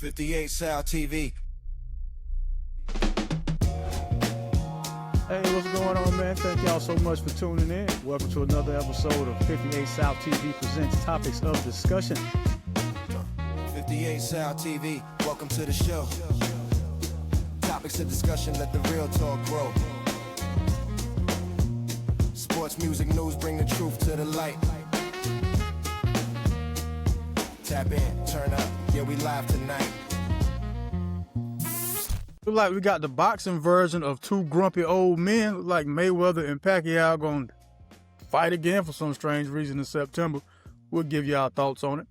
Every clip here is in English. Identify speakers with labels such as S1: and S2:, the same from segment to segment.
S1: 58 South TV.
S2: Hey, what's going on, man? Thank y'all so much for tuning in. Welcome to another episode of 58 South TV presents Topics of Discussion.
S1: 58 South TV, welcome to the show. Topics of discussion, let the real talk grow. Sports, music, news, bring the truth to the light. Tap in, turn up, yeah, we live tonight.
S2: Look like we got the boxing version of two grumpy old men. Look like Mayweather and Pacquiao going to fight again for some strange reason in September. We'll give you our thoughts on it.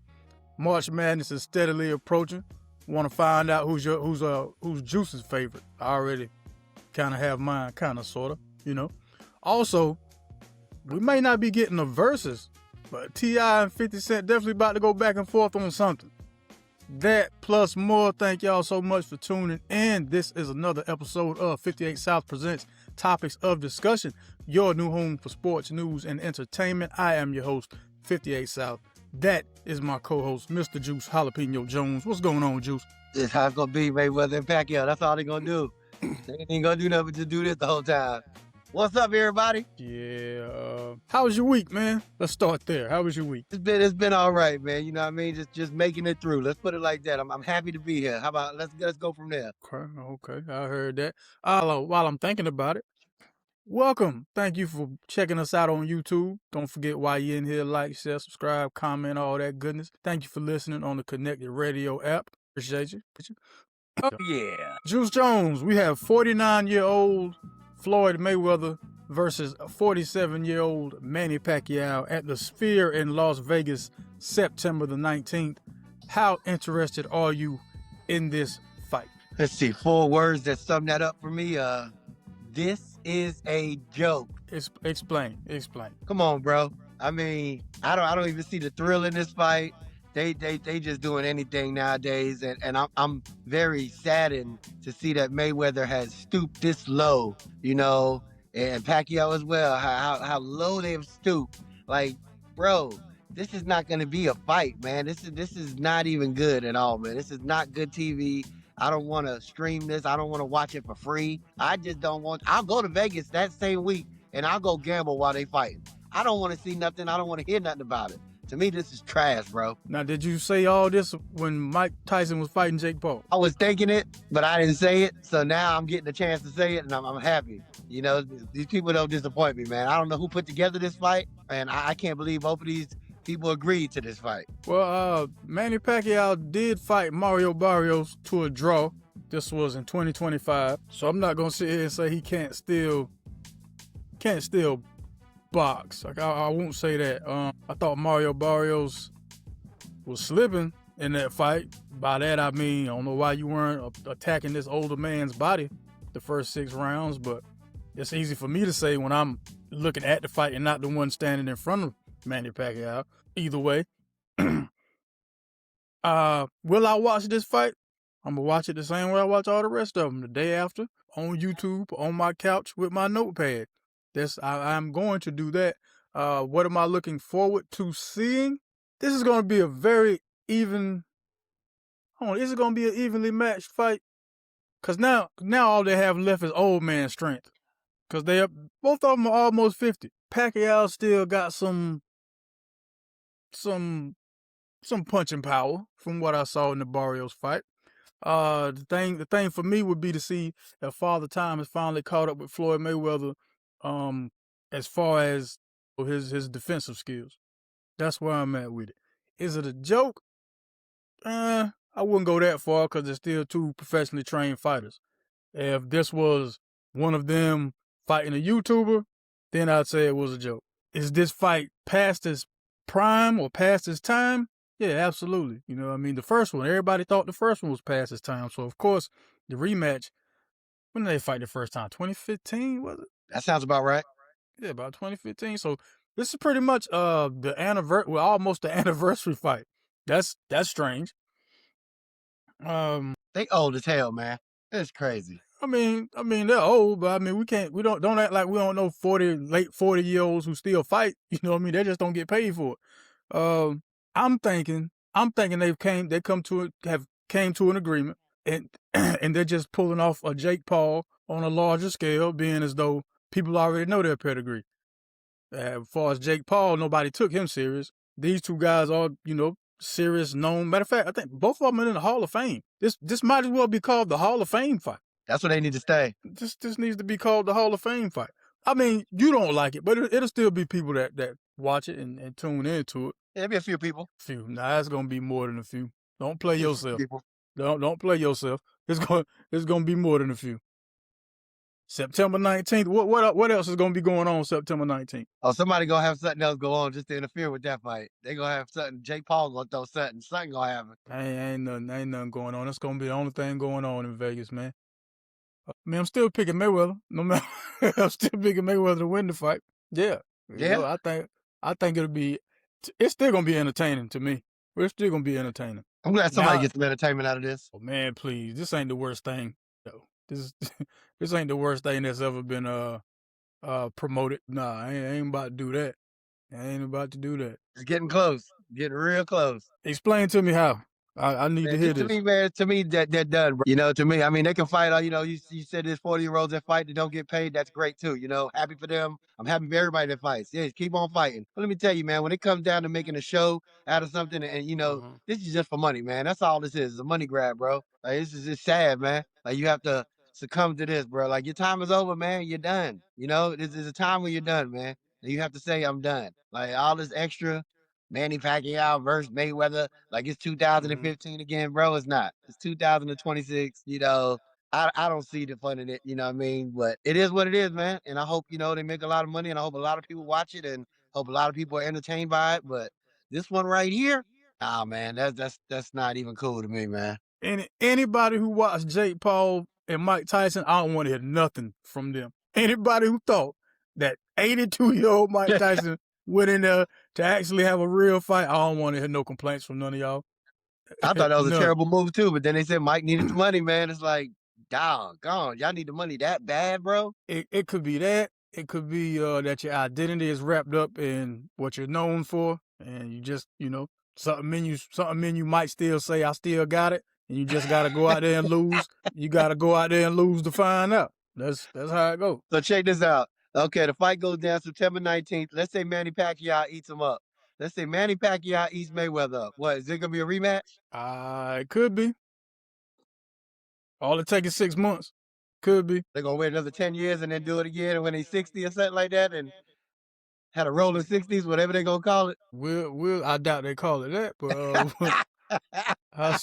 S2: March Madness is steadily approaching. Want to find out who's Juice's favorite. I already kind of have mine, kind of, sort of, you know. Also, we may not be getting the verses, but T.I. and 50 Cent definitely about to go back and forth on something. That plus more. Thank y'all so much for tuning in. This is another episode of 58 South presents Topics of Discussion, your new home for sports, news, and entertainment. I am your host, 58 South. That is my co-host, Mr. Juice Jalapeno Jones. What's going on, Juice?
S3: This how it's gonna be, Mayweather and Pacquiao. That's all they're gonna do. They ain't gonna do nothing but just do this the whole time. What's up, everybody?
S2: Yeah. How was your week, man? Let's start there. How was your week?
S3: It's been all right, man. You know what I mean? Just making it through. Let's put it like that. I'm happy to be here. How about let's go from there?
S2: Okay. I heard that. While I'm thinking about it, welcome. Thank you for checking us out on YouTube. Don't forget while you're in here, like, share, subscribe, comment, all that goodness. Thank you for listening on the Connected Radio app. Appreciate you.
S3: Oh, yeah.
S2: Juice Jones, we have 49-year-old Floyd Mayweather versus 47-year-old Manny Pacquiao at the Sphere in Las Vegas, September the 19th. How interested are you in this fight?
S3: Let's see, 4 words that sum that up for me. This is a joke.
S2: Explain.
S3: Come on, bro. I mean, I don't even see the thrill in this fight. They just doing anything nowadays, and I'm very saddened to see that Mayweather has stooped this low, you know, and Pacquiao as well. How low they've stooped. Like, bro, this is not gonna be a fight, man. This is not even good at all, man. This is not good TV. I don't want to stream this. I don't want to watch it for free. I just don't want. I'll go to Vegas that same week and I'll go gamble while they fight. I don't want to see nothing. I don't want to hear nothing about it. To me, this is trash, bro.
S2: Now, did you say all this when Mike Tyson was fighting Jake Paul?
S3: I was thinking it, but I didn't say it. So now I'm getting a chance to say it, and I'm happy. You know, these people don't disappoint me, man. I don't know who put together this fight, and I can't believe both of these people agreed to this fight.
S2: Well, Manny Pacquiao did fight Mario Barrios to a draw. This was in 2025. So I'm not going to sit here and say he can't still box. Like, I won't say that. I thought Mario Barrios was slipping in that fight. By that I mean, I don't know why you weren't attacking this older man's body the first 6 rounds, but it's easy for me to say when I'm looking at the fight and not the one standing in front of Manny Pacquiao. Either way, will I watch this fight? I'm gonna watch it the same way I watch all the rest of them, the day after, on YouTube, on my couch with my notepad. I'm going to do that. What am I looking forward to seeing? This is going to be a very even. This is going to be an evenly matched fight. Cause now all they have left is old man strength. Cause both of them are almost 50. Pacquiao still got some punching power from what I saw in the Barrios fight. The thing for me would be to see if Father Time has finally caught up with Floyd Mayweather. As far as his defensive skills. That's where I'm at with it. Is it a joke? I wouldn't go that far because they're still 2 professionally trained fighters. If this was one of them fighting a YouTuber, then I'd say it was a joke. Is this fight past its prime or past its time? Yeah, absolutely. You know what I mean? The first one, everybody thought the first one was past its time. So, of course, the rematch, when did they fight the first time? 2015, was it?
S3: That sounds about right.
S2: Yeah, about 2015. So this is pretty much the anniversary, almost the anniversary fight. That's strange.
S3: They old as hell, man. It's crazy.
S2: I mean they're old, but I mean we don't act like we don't know late 40-year-olds who still fight. You know what I mean? They just don't get paid for it. I'm thinking have came to an agreement, and and they're just pulling off a Jake Paul on a larger scale, being as though people already know their pedigree. As far as Jake Paul, nobody took him serious. These two guys are, serious, known. Matter of fact, I think both of them are in the Hall of Fame. This might as well be called the Hall of Fame fight.
S3: That's what they need to stay.
S2: This needs to be called the Hall of Fame fight. I mean, you don't like it, but it'll still be people that watch it and tune into it.
S3: There'll be a few people.
S2: Nah, it's gonna be more than a few. Don't play yourself.
S3: People.
S2: Don't play yourself. It's gonna be more than a few. September 19th. What else is gonna be going on September 19th?
S3: Oh, somebody gonna have something else go on just to interfere with that fight. They gonna have something. Jake Paul gonna throw something. Something gonna happen.
S2: Ain't nothing going on. That's gonna be the only thing going on in Vegas, man. Man, I'm still picking Mayweather. No matter, I'm still picking Mayweather to win the fight. Yeah.
S3: Yeah.
S2: I think it'll be. It's still gonna be entertaining to me. It's still gonna be entertaining.
S3: I'm glad somebody gets some entertainment out of this.
S2: Oh man, please! This ain't the worst thing. No, this ain't the worst thing that's ever been promoted. Nah, I ain't about to do that. I ain't about to do that.
S3: It's getting close. Getting real close.
S2: Explain to me how. I need to hear
S3: to
S2: this.
S3: Me, man, to me, they're done, bro. To me, I mean, they can fight. You said there's 40-year-olds that fight that don't get paid. That's great too. Happy for them. I'm happy for everybody that fights. Yeah, keep on fighting. But let me tell you, man, when it comes down to making a show out of something, and this is just for money, man. That's all this is. It's a money grab, bro. Like, this is just sad, man. Like, you have to succumb to this, bro. Like, your time is over, man. You're done. This is a time when you're done, man. And you have to say, I'm done. Like, all this extra. Manny Pacquiao versus Mayweather, like it's 2015 again, bro. It's not. It's 2026. I don't see the fun in it. You know what I mean? But it is what it is, man. And I hope they make a lot of money, and I hope a lot of people watch it, and hope a lot of people are entertained by it. But this one right here, man, that's not even cool to me, man.
S2: Anybody who watched Jake Paul and Mike Tyson, I don't want to hear nothing from them. Anybody who thought that 82-year-old Mike Tyson went in there to actually have a real fight, I don't want to hear no complaints from none of y'all.
S3: I thought that was a terrible move too, but then they said Mike needed the money, man. It's like, doggone, y'all need the money that bad, bro?
S2: It could be that. It could be that your identity is wrapped up in what you're known for, and you just, something you might still say, I still got it, and you just got to go out there and lose. You got to go out there and lose to find out. That's how it goes.
S3: So check this out. Okay, the fight goes down September 19th. Let's say Manny Pacquiao eats him up. Let's say Manny Pacquiao eats Mayweather up. What, is it going to be a rematch?
S2: It could be. All it takes is 6 months. Could be.
S3: They're going to wait another 10 years and then do it again when he's 60 or something like that, and had a rolling 60s, whatever they're going to call it.
S2: I doubt they call it that, but I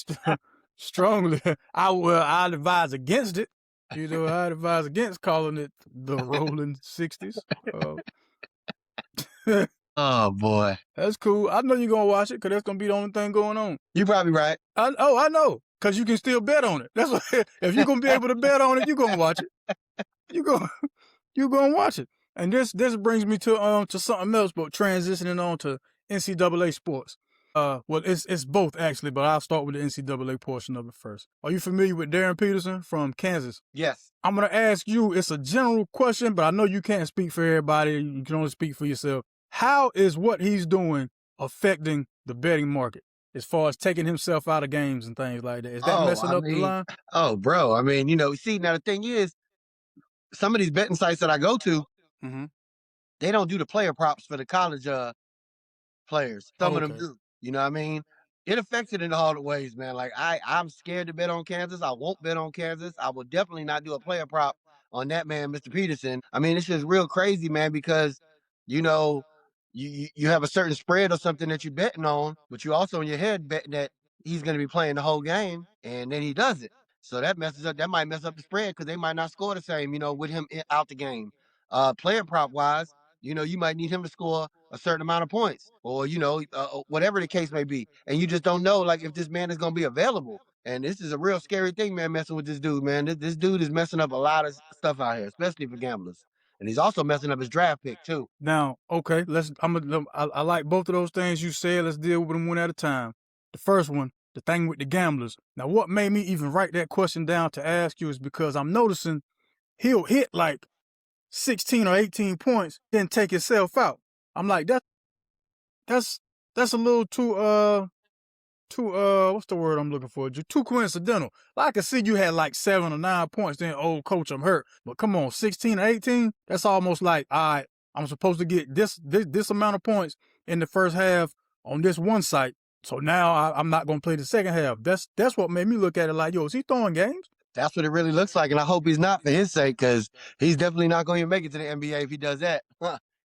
S2: strongly, I'd advise against it. I'd advise against calling it the rolling 60s.
S3: Oh, boy.
S2: That's cool. I know you're going to watch it because that's going to be the only thing going on.
S3: You're probably right.
S2: I know. Because you can still bet on it. That's what, if you're going to be able to bet on it, you're going to watch it. You're going to watch it. And this brings me to something else, but transitioning on to NCAA sports. Well, it's both actually, but I'll start with the NCAA portion of it first. Are you familiar with Darren Peterson from Kansas?
S3: Yes.
S2: I'm going to ask you, it's a general question, but I know you can't speak for everybody. You can only speak for yourself. How is what he's doing affecting the betting market as far as taking himself out of games and things like that? Is that messing up the line?
S3: Oh, bro. I mean, see, now the thing is, some of these betting sites that I go to, they don't do the player props for the college players. Some of them do. You know what I mean? It affects it in all the ways, man. Like, I'm scared to bet on Kansas. I won't bet on Kansas. I will definitely not do a player prop on that man, Mr. Peterson. I mean, it's just real crazy, man, because, you have a certain spread or something that you're betting on, but you also in your head betting that he's going to be playing the whole game, and then he doesn't. So that might mess up the spread because they might not score the same, with him out the game. Player prop wise, you might need him to score a certain amount of points or, whatever the case may be. And you just don't know, like, if this man is going to be available. And this is a real scary thing, man, messing with this dude, man. This dude is messing up a lot of stuff out here, especially for gamblers. And he's also messing up his draft pick, too.
S2: Now, okay, I like both of those things you said. Let's deal with them one at a time. The first one, the thing with the gamblers. Now, what made me even write that question down to ask you is because I'm noticing he'll hit like 16 or 18 points, then take himself out. I'm like, that's a little too what's the word I'm looking for? Too coincidental. I can see you had like 7 or 9 points. Then, oh, coach, I'm hurt. But come on, 16 or 18. That's almost like, all right, I'm supposed to get this amount of points in the first half on this one site. So now I'm not gonna play the second half. That's what made me look at it like, yo, is he throwing games?
S3: That's what it really looks like, and I hope he's not for his sake, because he's definitely not going to make it to the NBA if he does that.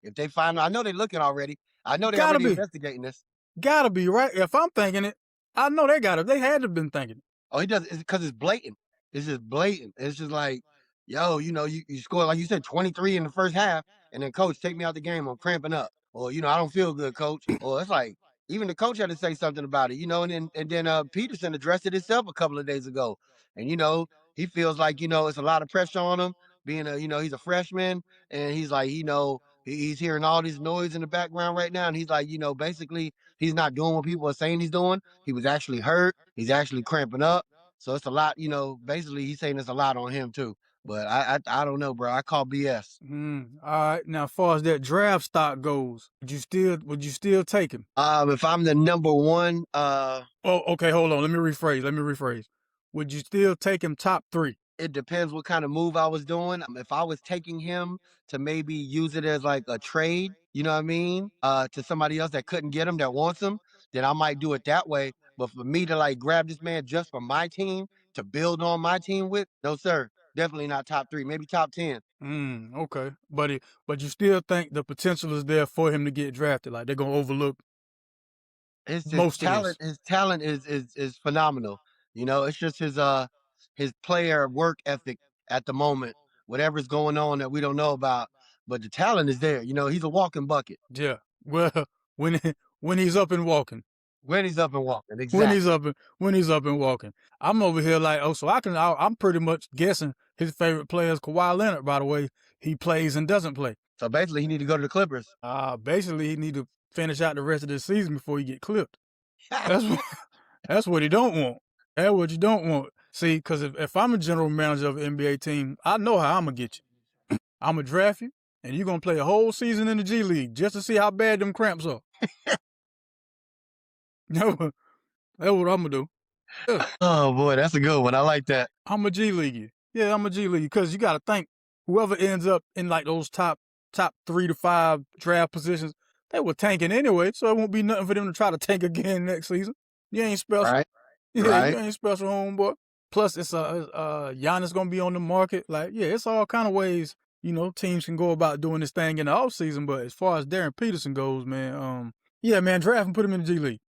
S3: If they find, I know they're looking already. I know they're
S2: Gotta
S3: already
S2: be,
S3: investigating this.
S2: gotta be right. If I'm thinking it, I know they had to have been thinking it.
S3: Oh, he does, because it's blatant. It's just blatant. It's just like, yo, you score, like you said, 23 in the first half, and then coach, take me out the game. I'm cramping up. Or, I don't feel good, coach. Or it's like, even the coach had to say something about it, and then Peterson addressed it himself a couple of days ago. And, he feels like, it's a lot of pressure on him, being he's a freshman, and he's like, he's hearing all this noise in the background right now. And he's like, basically, he's not doing what people are saying he's doing. He was actually hurt. He's actually cramping up. So it's a lot, basically he's saying it's a lot on him too. But I don't know, bro. I call BS.
S2: All right. Now, as far as that draft stock goes, would you still take him?
S3: If I'm the number one,
S2: Oh, okay. Hold on. Let me rephrase. Would you still take him top 3?
S3: it depends what kind of move I was doing. If I was taking him to maybe use it as like a trade, you know what I mean? To somebody else that couldn't get him, that wants him, then I might do it that way. But for me to like grab this man just for my team to build on my team with, no sir, definitely not top 3, maybe top 10.
S2: Okay. But you still think the potential is there for him to get drafted? Like they're gonna overlook
S3: His
S2: most of
S3: talent,
S2: this?
S3: his talent is phenomenal. It's just his player work ethic at the moment. Whatever's going on that we don't know about, but the talent is there. He's a walking bucket
S2: Yeah. Well, when when he's up and walking.
S3: when he's up and walking.
S2: When
S3: Exactly.
S2: he's up and walking. I'm over here like, oh, so I'm pretty much guessing his favorite player is Kawhi Leonard, by the way he plays and doesn't play.
S3: So basically, he need to go to the Clippers.
S2: Basically he need to finish out the rest of the season before he get clipped. That's what that's what he don't want. That's what you don't want. See, because if I'm a general manager of an NBA team, I know how I'm gonna get you. I'm gonna draft you, and you're gonna play a whole season in the G League just to see how bad them cramps are. That's what I'm gonna do. Yeah.
S3: Oh boy, that's a good one. I like that.
S2: I'm a G League. Yeah, I'm a G League because you got to think whoever ends up in like those top 3 to 5 draft positions, they were tanking anyway, so it won't be nothing for them to try to tank again next season. You ain't special.
S3: Right.
S2: Yeah,
S3: Right.
S2: you ain't special, homeboy. Plus, it's Giannis gonna be on the market. Like, yeah, it's all kind of ways teams can go about doing this thing in the off season. But as far as Darren Peterson goes, man, yeah, man, draft him, put him in the G League.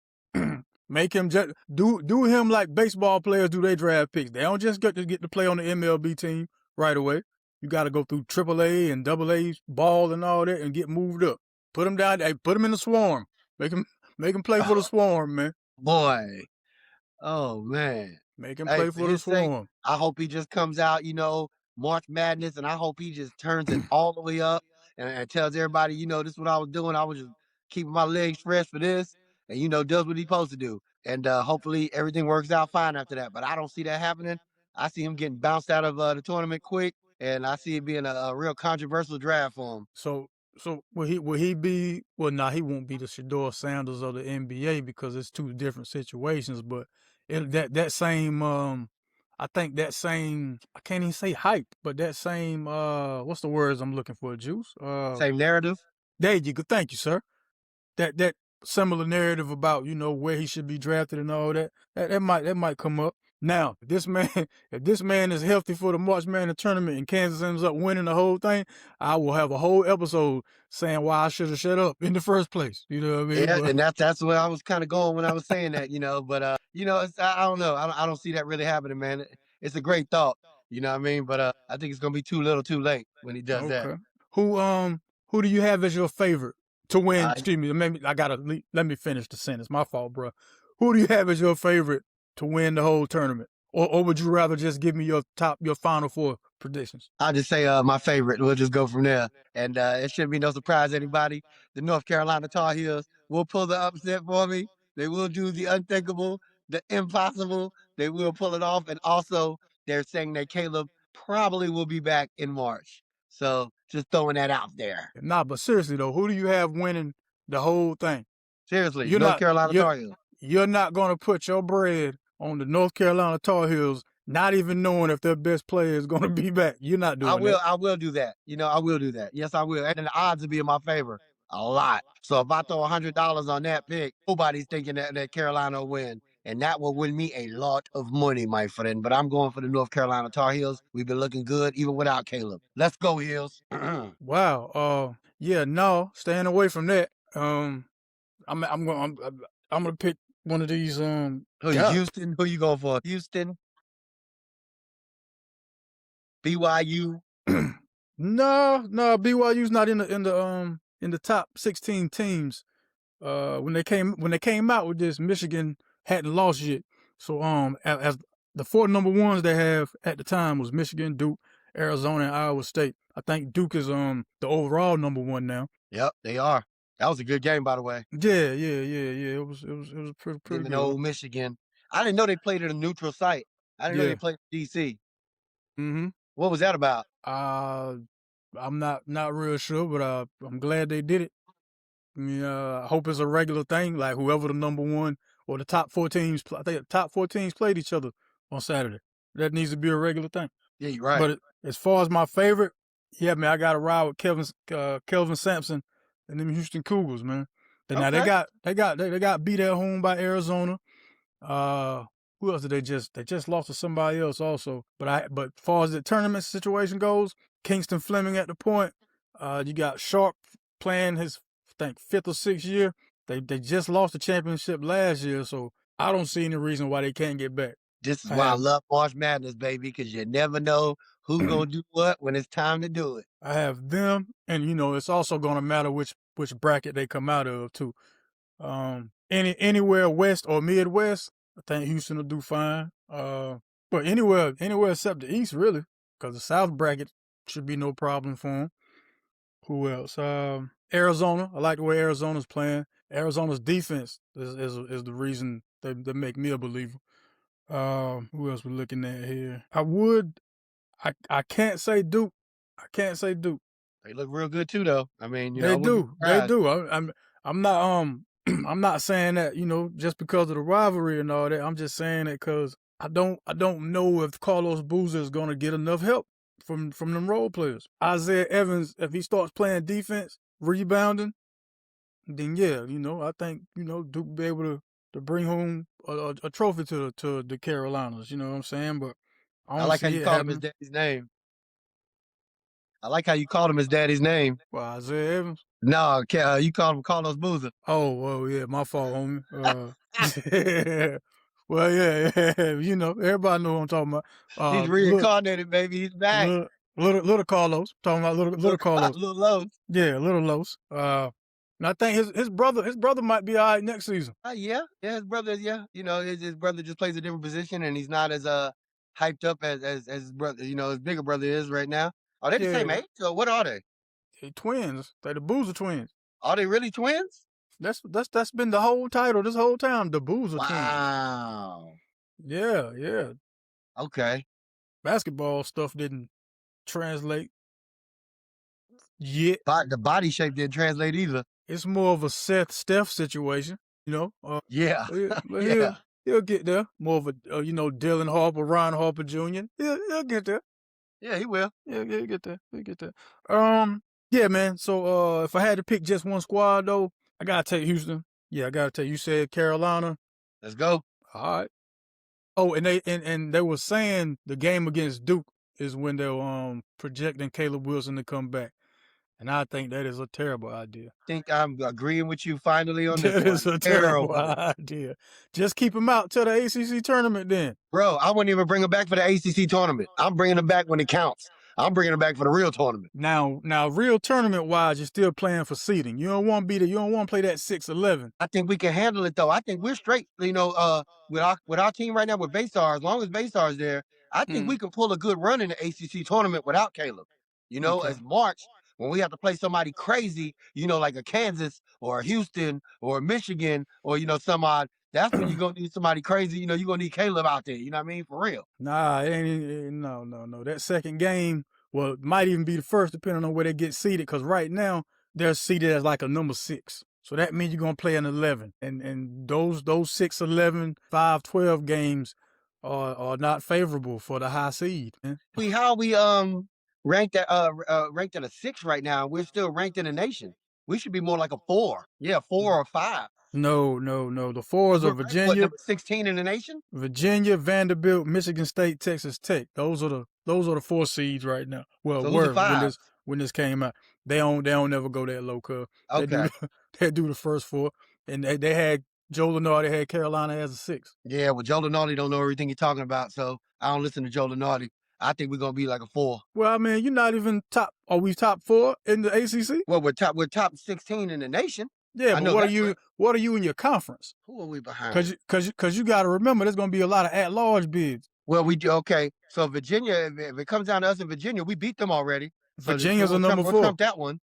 S2: Make him just do him like baseball players do their draft picks. They don't just get to play on the MLB team right away. You got to go through AAA and AA ball and all that and get moved up. Put him down. Hey, put him in the Swarm. Make him play for the Swarm, man.
S3: Boy. Oh man.
S2: Make him
S3: Hey,
S2: play
S3: for
S2: for the
S3: his sake,
S2: Swarm.
S3: I hope he just comes out, March Madness, and I hope he just turns it all the way up and tells everybody, this is what I was doing. I was just keeping my legs fresh for this, and does what he's supposed to do. And hopefully everything works out fine after that. But I don't see that happening. I see him getting bounced out of the tournament quick, and I see it being a real controversial draft for him.
S2: So will he be? Well, nah, he won't be the Shador Sanders of the NBA because it's two different situations. But that same I think that same, I can't even say hype, but that same what's the words I'm looking for? Juice.
S3: Same narrative.
S2: There you go. Thank you, sir. That similar narrative about where he should be drafted and all that might come up. Now, if this man is healthy for the March Madness tournament and Kansas ends up winning the whole thing, I will have a whole episode saying why I should have shut up in the first place. You know what I mean?
S3: Yeah, and that's where I was kind of going when I was saying that, But I don't know. I don't see that really happening, man. It's a great thought, you know what I mean. But I think it's gonna be too little, too late when he does that.
S2: Okay. Who do you have as your favorite to win?
S3: Uh,
S2: Excuse me. Let me finish the sentence. My fault, bro. Who do you have as your favorite to win the whole tournament, or would you rather just give me your Final Four predictions?
S3: I'll just say my favorite. We'll just go from there, and it shouldn't be no surprise to anybody. The North Carolina Tar Heels will pull the upset for me. They will do the unthinkable, the impossible. They will pull it off, and also they're saying that Caleb probably will be back in March. So just throwing that out there.
S2: Nah, but seriously though, who do you have winning the whole thing?
S3: Seriously,
S2: You're
S3: North
S2: not
S3: Carolina
S2: you're,
S3: Tar Heels.
S2: you're not going to put your bread on the North Carolina Tar Heels, not even knowing if their best player is going to be back. You're not doing that.
S3: I will do that. I will do that. Yes, I will. And the odds will be in my favor a lot. So if I throw $100 on that pick, nobody's thinking that Carolina will win. And that will win me a lot of money, my friend. But I'm going for the North Carolina Tar Heels. We've been looking good even without Caleb. Let's go, Heels.
S2: Wow. Yeah, no, staying away from that. I'm gonna pick one of these.
S3: Houston? Who you going for? Houston? BYU?
S2: No, BYU's not in the top 16 teams. When they came out with this, Michigan hadn't lost yet. So as the four number ones they have at the time was Michigan, Duke, Arizona, and Iowa State. I think Duke is the overall number one now.
S3: Yep, they are. That was a good game, by the way.
S2: Yeah. It was pretty
S3: Even
S2: good.
S3: old Michigan. I didn't know they played at a neutral site. I didn't know they played in DC.
S2: Mm-hmm.
S3: What was that about?
S2: I'm not real sure, but I'm glad they did it. I hope it's a regular thing. Like whoever the number one or the top four teams, I think the top four teams played each other on Saturday. That needs to be a regular thing.
S3: Yeah, you're right.
S2: But as far as my favorite, yeah, man, I got to ride with Kelvin Sampson and them Houston Cougars, man. Now they got beat at home by Arizona. Who else did they just lost to somebody else also? But as far as the tournament situation goes, Kingston Fleming at the point. You got Sharp playing his fifth or sixth year. They just lost the championship last year, so I don't see any reason why they can't get back.
S3: This is why I love March Madness, baby, because you never know who's gonna do what when it's time to do it.
S2: I have them, and it's also gonna matter which bracket they come out of too. Anywhere west or Midwest, I think Houston will do fine. But anywhere except the East, really, because the South bracket should be no problem for them. Who else? Arizona. I like the way Arizona's playing. Arizona's defense is the reason they make me a believer. Who else we're looking at here? I can't say Duke.
S3: They look real good too, though. I mean,
S2: they do. I'm not I'm not saying that just because of the rivalry and all that. I'm just saying it because I don't know if Carlos Boozer is gonna get enough help from them role players. Isaiah Evans, if he starts playing defense, rebounding, then yeah, I think Duke will be able to bring home a trophy to the Carolinas. You know what I'm saying? But
S3: I like how you called him his daddy's name. I like how you called him his daddy's name.
S2: Well, Isaiah Evans.
S3: No, you called him Carlos Boozer.
S2: Oh, well, yeah, my fault, homie. Well, yeah, everybody know what I'm talking about.
S3: He's reincarnated, baby. He's back.
S2: Little Carlos. Talking about little Carlos.
S3: Little Los.
S2: Yeah, little Los. And I think his brother might be all right next season.
S3: Yeah, his brother. Yeah, his brother just plays a different position, and he's not as hyped up as his brother. His bigger brother is right now. Are they the same age? So what are they?
S2: They twins. They the Boozer twins.
S3: Are they really twins?
S2: That's been the whole title this whole time. The Boozer twins.
S3: Wow.
S2: Yeah.
S3: Okay.
S2: Basketball stuff didn't translate yet.
S3: But the body shape didn't translate either.
S2: It's more of a Steph situation,
S3: Yeah.
S2: Yeah. He'll get there. More of a Dylan Harper, Ron Harper Jr. He'll get there.
S3: Yeah, he will.
S2: Yeah, he'll get there. Yeah, man. So if I had to pick just one squad though, I gotta take Houston. Yeah, I gotta take. You said Carolina.
S3: Let's go.
S2: All right. Oh, and they were saying the game against Duke is when they're projecting Caleb Wilson to come back. And I think that is a terrible idea.
S3: I think I'm agreeing with you finally on this.
S2: That is a terrible idea. Just keep him out till the ACC tournament then.
S3: Bro, I wouldn't even bring him back for the ACC tournament. I'm bringing him back when it counts. I'm bringing him back for the real tournament.
S2: Now, real tournament-wise, you're still playing for seeding. You don't want to be there. You don't want to play that 6-11.
S3: I think we can handle it, though. I think we're straight, with our team right now with Baystar. As long as Baystar is there, I think we can pull a good run in the ACC tournament without Caleb. As March, when we have to play somebody crazy, like a Kansas or a Houston or a Michigan or, some odd, that's when you're going to need somebody crazy. You're going to need Caleb out there. You know what I mean? For real.
S2: Nah, no. That second game, well, it might even be the first, depending on where they get seeded, because right now they're seeded as like a number 6. So that means you're gonna play an 11, and those 6-11, 5-12 games are not favorable for the high seed. Man.
S3: How we ranked at ranked at a 6 right now? We're still ranked in the nation. We should be more like a 4. Yeah, 4 or 5.
S2: No. The fours
S3: We're
S2: are
S3: ranked, what,
S2: Virginia,
S3: number 16 in the nation?
S2: Vanderbilt, Michigan State, Texas Tech. Those are the 4 seeds right now. Well,
S3: So who's the
S2: were
S3: 5?
S2: when this came out. They don't never go that low, cuz.
S3: Okay.
S2: They do the first 4, and they had Joe Lenard. They had Carolina as a 6.
S3: Yeah, well, Joe Lenardi don't know everything you're talking about, so I don't listen to Joe Lenardi. I think we're gonna be like a 4.
S2: Well, I mean, you're not even top. Are we top 4 in the ACC?
S3: Well, we're top 16 in the nation.
S2: Yeah, but what are you in your conference?
S3: Who are we behind?
S2: Cause you got to remember, there's gonna be a lot of at-large bids.
S3: Well, we do okay. So Virginia, if it comes down to us in Virginia, we beat them already. So
S2: Virginia's a number 4.
S3: We'll trump that one.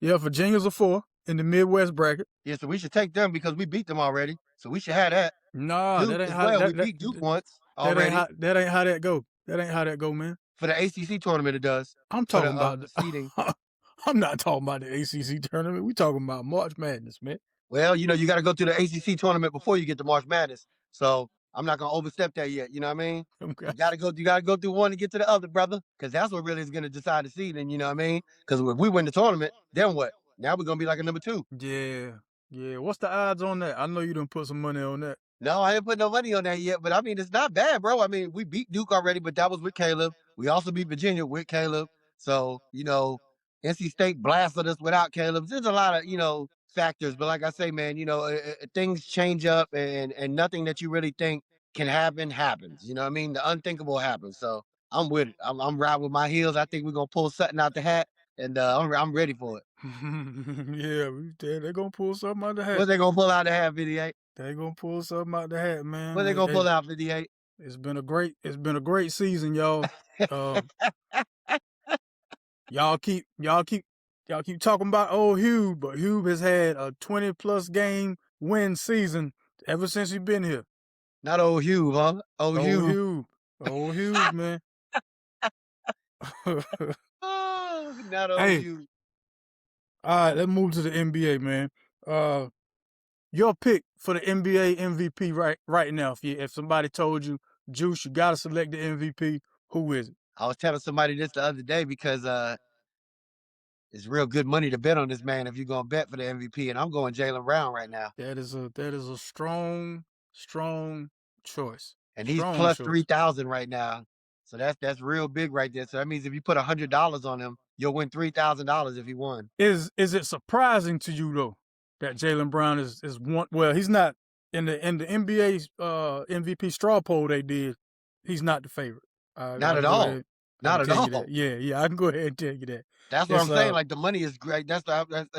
S2: Yeah, Virginia's a 4 in the Midwest bracket.
S3: Yeah, so we should take them because we beat them already. So we should have that.
S2: Nah,
S3: Duke
S2: that ain't
S3: as
S2: how.
S3: well. We beat Duke once already.
S2: That ain't how that go. That ain't how that go, man.
S3: For the ACC tournament, it does.
S2: I'm talking about
S3: the seeding.
S2: I'm not talking about the ACC tournament. We talking about March Madness, man.
S3: Well, you got to go to the ACC tournament before you get to March Madness. So I'm not gonna overstep that yet. You know what I mean? Okay. You gotta go through one to get to the other, brother, because that's what really is gonna decide the seeding. You know what I mean? Because if we win the tournament, then what? Now we're gonna be like a number 2.
S2: Yeah. What's the odds on that? I know you done put some money on that.
S3: No, I ain't put no money on that yet, but I mean it's not bad, bro. I mean we beat Duke already, but that was with Caleb. We also beat Virginia with Caleb. So NC State blasted us without Caleb. There's a lot of factors, but like I say, man, things change up, and nothing that you really think can happen happens. You know what I mean? The unthinkable happens. So I'm with it. I'm riding with my heels. I think we're gonna pull something out the hat, and I'm ready for it.
S2: Yeah, they're gonna pull something out the hat.
S3: What they gonna pull out the hat, 58?
S2: They gonna pull something out the hat, man.
S3: What they gonna pull out, 58?
S2: It's been a great season, y'all. Y'all keep talking about old Hugh, but Hugh has had a 20+ game win season ever since he's been here.
S3: Not old Hugh, huh? Old
S2: Hugh, man.
S3: Not old Hugh.
S2: All right, let's move to the NBA, man. Your pick for the NBA MVP right now. If somebody told you, Juice, you gotta select the MVP, who is it?
S3: I was telling somebody this the other day because it's real good money to bet on this man if you're gonna bet for the MVP, and I'm going Jaylen Brown right now.
S2: That is a strong choice.
S3: And he's plus 3,000 right now, so that's real big right there. So that means if you put $100 on him, you'll win $3,000 if he won.
S2: Is it surprising to you though that Jaylen Brown is one? Well, he's not in the NBA MVP straw poll they did. He's not the favorite.
S3: Not at all. Not at all.
S2: Yeah, I can go ahead and tell you that.
S3: That's what I'm saying. Like the money is great. That's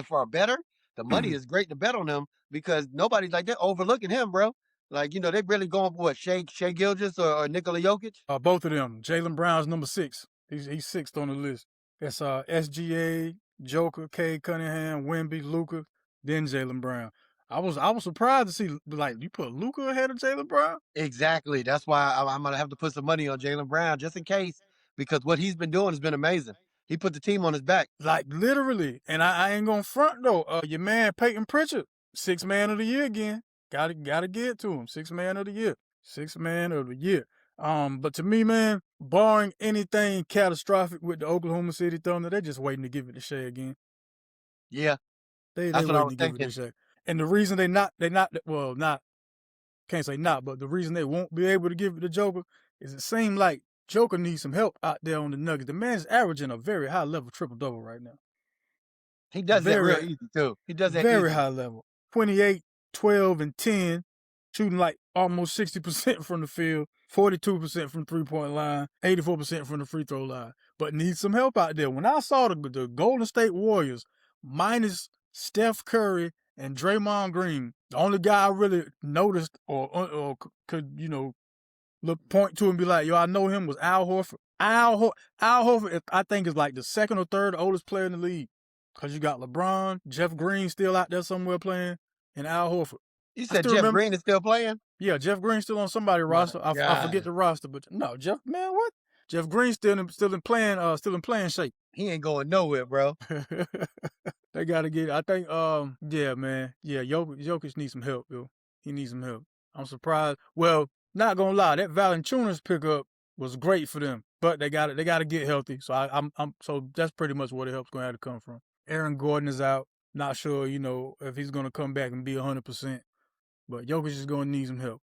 S3: for a better. The money is great to bet on him because nobody's like they're overlooking him, bro. Like they're really going for what Shea Gilgeous or Nikola Jokic.
S2: Both of them. Jaylen Brown's number 6. He's 6th on the list. That's SGA, Joker, Cade Cunningham, Wemby, Luka, then Jaylen Brown. I was surprised to see like you put Luka ahead of Jaylen Brown.
S3: Exactly. That's why I'm gonna have to put some money on Jaylen Brown just in case, because what he's been doing has been amazing. He put the team on his back.
S2: Like literally. And I ain't gonna front though. Your man Peyton Pritchard, 6th man of the year again. Gotta get it to him. 6th man of the year. 6th man of the year. But to me, man, barring anything catastrophic with the Oklahoma City Thunder, they're just waiting to give it to Shea again.
S3: Yeah.
S2: They waiting to give it to Shea. And the reason can't say not, but the reason they won't be able to give it to Joker is it seems like Joker needs some help out there on the Nuggets. The man's averaging a very high level triple-double right now.
S3: He does that real easy, too. He does that
S2: very
S3: easy.
S2: high level. 28, 12, and 10, shooting like almost 60% from the field, 42% from three-point line, 84% from the free throw line. But needs some help out there. When I saw the Golden State Warriors minus Steph Curry and Draymond Green, the only guy I really noticed or could, point to and be like, yo, I know him, was Al Horford. Al Horford, I think, is like the 2nd or 3rd oldest player in the league. Because you got LeBron, Jeff Green still out there somewhere playing, and Al Horford.
S3: You said Jeff Green is still playing?
S2: Yeah, Jeff Green's still on somebody's roster. I forget the roster, but no, Jeff, man, what? Jeff Green's still in playing shape.
S3: He ain't going nowhere, bro.
S2: They gotta get. I think. Yeah, man. Yeah, Jokic needs some help, yo. He needs some help. I'm surprised. Well, not gonna lie, that Valanciunas pickup was great for them, but they got to get healthy. So so that's pretty much where the help's gonna have to come from. Aaron Gordon is out. Not sure, if he's gonna come back and be 100%. But Jokic is gonna need some help.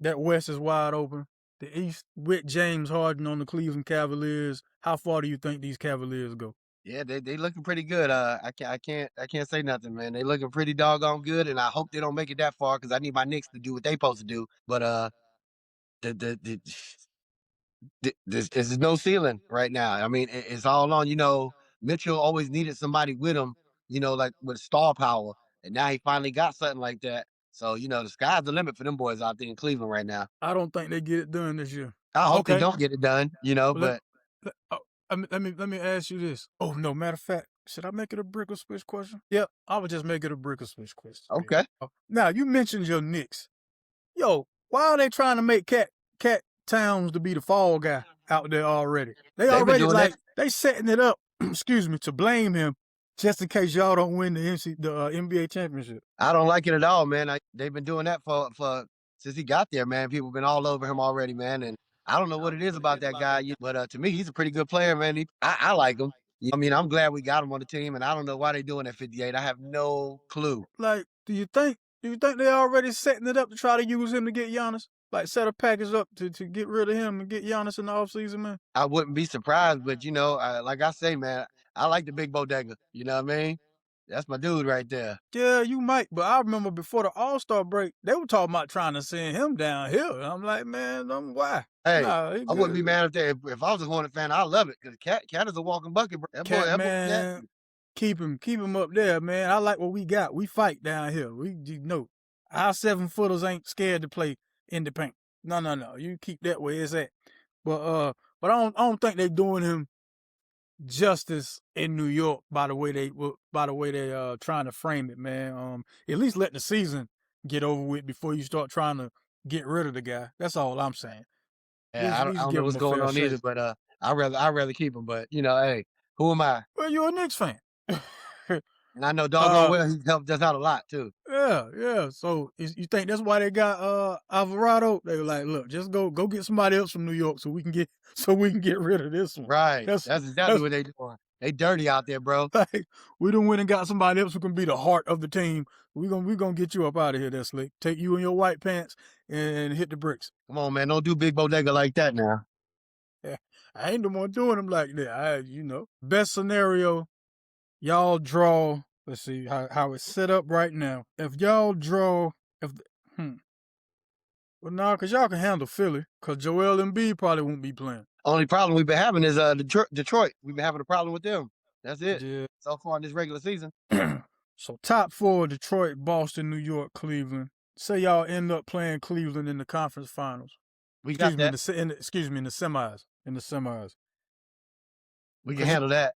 S2: That West is wide open. The East with James Harden on the Cleveland Cavaliers. How far do you think these Cavaliers go?
S3: Yeah, they looking pretty good. I can't say nothing, man. They looking pretty doggone good, and I hope they don't make it that far because I need my Knicks to do what they supposed to do. But there's no ceiling right now. I mean, it's all on. Mitchell always needed somebody with him. Like with star power, and now he finally got something like that. So the sky's the limit for them boys out there in Cleveland right now.
S2: I don't think they get it done this year.
S3: I hope they don't get it done.
S2: Well,
S3: But
S2: let me ask you this. Oh no, matter of fact, should I make it a brick or switch question? Yep, I would just make it a brick or switch question.
S3: okay.
S2: Now you mentioned your Knicks. Yo, why are they trying to make Cat Towns to be the fall guy out there already? They
S3: They've been
S2: already
S3: doing that.
S2: they setting it up. excuse me, to blame him just in case y'all don't win the NBA championship.
S3: I don't like it at all, man. They've been doing that for since he got there, man. People been all over him already, man. And I don't know what it is about that guy, but to me, he's a pretty good player, man. I like him. I mean, I'm glad we got him on the team, and I don't know why they're doing that 58. I have no clue.
S2: Like, do you think they already setting it up to try to use him to get Giannis? Like, set a package up to get rid of him and get Giannis in the offseason, man?
S3: I wouldn't be surprised, but like I say, man, I like the big bodega. You know what I mean? That's my dude right there.
S2: Yeah, you might, but I remember before the All-Star break, they were talking about trying to send him down here. And I'm like, man, why?
S3: Hey,
S2: Nah,
S3: I wouldn't be mad if I was a Hornet fan. I love it because Cat is a walking bucket, bro.
S2: Cat, man, keep him up there, man. I like what we got. We fight down here. Our 7-footers ain't scared to play in the paint. No. You keep that where it's at. But I don't think they doing him justice in New York by the way they trying to frame it, man. At least let the season get over with before you start trying to get rid of the guy. That's all I'm saying.
S3: Yeah, I don't know what's going on either, but I'd rather keep him. But hey, who am I?
S2: Well, you're a Knicks fan.
S3: And I know doggone well he helped us out a lot too.
S2: Yeah. So you think that's why they got Alvarado? They were like, look, just go get somebody else from New York so we can get rid of this one.
S3: Right. That's exactly what they doing. They dirty out there, bro.
S2: Like, we done went and got somebody else who can be the heart of the team. We gonna get you up out of here, that slick. Take you in your white pants and hit the bricks.
S3: Come on, man. Don't do big bodega like that now.
S2: Yeah, I ain't the one doing them like that. Best scenario, y'all draw. Let's see how it's set up right now. If y'all draw, well, no, because y'all can handle Philly, because Joel Embiid probably won't be playing.
S3: Only problem we've been having is Detroit. We've been having a problem with them. That's it.
S2: Yeah.
S3: So far in this regular season.
S2: So top 4: Detroit, Boston, New York, Cleveland. Say y'all end up playing Cleveland in the conference finals.
S3: We got that.
S2: In the semis. In the semis.
S3: We can handle that.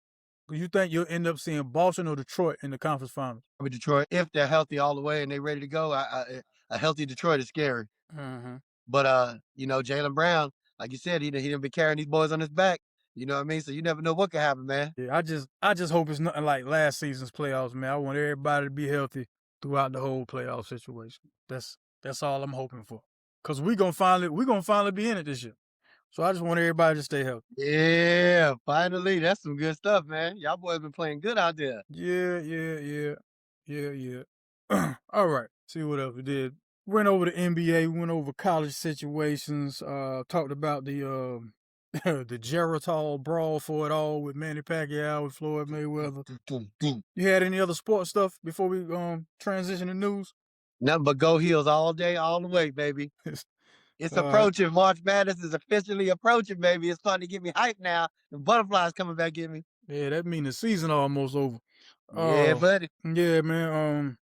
S2: You think you'll end up seeing Boston or Detroit in the conference finals?
S3: With Detroit, if they're healthy all the way and they're ready to go, a healthy Detroit is scary.
S2: Mm-hmm.
S3: But Jaylen Brown, like you said, he done been carrying these boys on his back. You know what I mean? So you never know what can happen, man.
S2: Yeah, I just hope it's nothing like last season's playoffs, man. I want everybody to be healthy throughout the whole playoff situation. That's all I'm hoping for. Cause we gonna finally be in it this year. So I just want everybody to stay healthy.
S3: Yeah, finally. That's some good stuff, man. Y'all boys been playing good out there.
S2: Yeah. All right. See what else we did. Went over the NBA, went over college situations, talked about the the Geritol brawl for it all with Manny Pacquiao with Floyd Mayweather. You had any other sports stuff before we transition to news?
S3: Nothing but go heels all day, all the way, baby. It's approaching. March Madness is officially approaching, baby. It's starting to get me hyped now. The butterflies coming back at me.
S2: Yeah, that means the season almost over.
S3: Yeah, buddy.
S2: Yeah, man.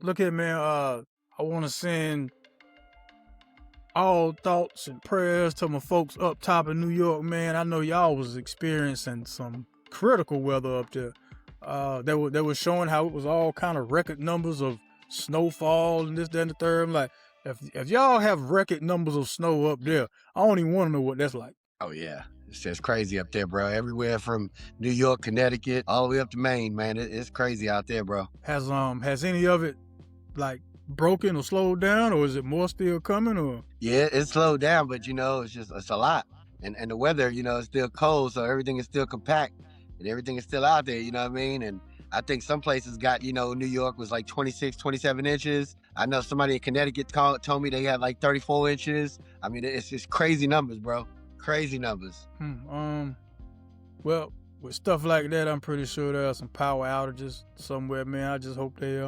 S2: Look at, man. I want to send all thoughts and prayers to my folks up top in New York, man. I know y'all was experiencing some critical weather up there. They were showing how it was all kind of record numbers of snowfall and this, that, and the third. I'm like, if y'all have record numbers of snow up there, I don't even want to know what that's like.
S3: Oh, yeah. It's just crazy up there, bro. Everywhere from New York, Connecticut, all the way up to Maine, man. It's crazy out there, bro.
S2: Has any of it like broken or slowed down, or is it more still coming? Or
S3: Yeah, it's slowed down, but it's a lot. And the weather, is still cold, so everything is still compact and everything is still out there, you know what I mean? And I think some places got, New York was like 26, 27 inches. I know somebody in Connecticut told me they had like 34 inches. I mean, it's just crazy numbers, bro. Crazy numbers.
S2: Well, with stuff like that, I'm pretty sure there are some power outages somewhere, man. I just hope they,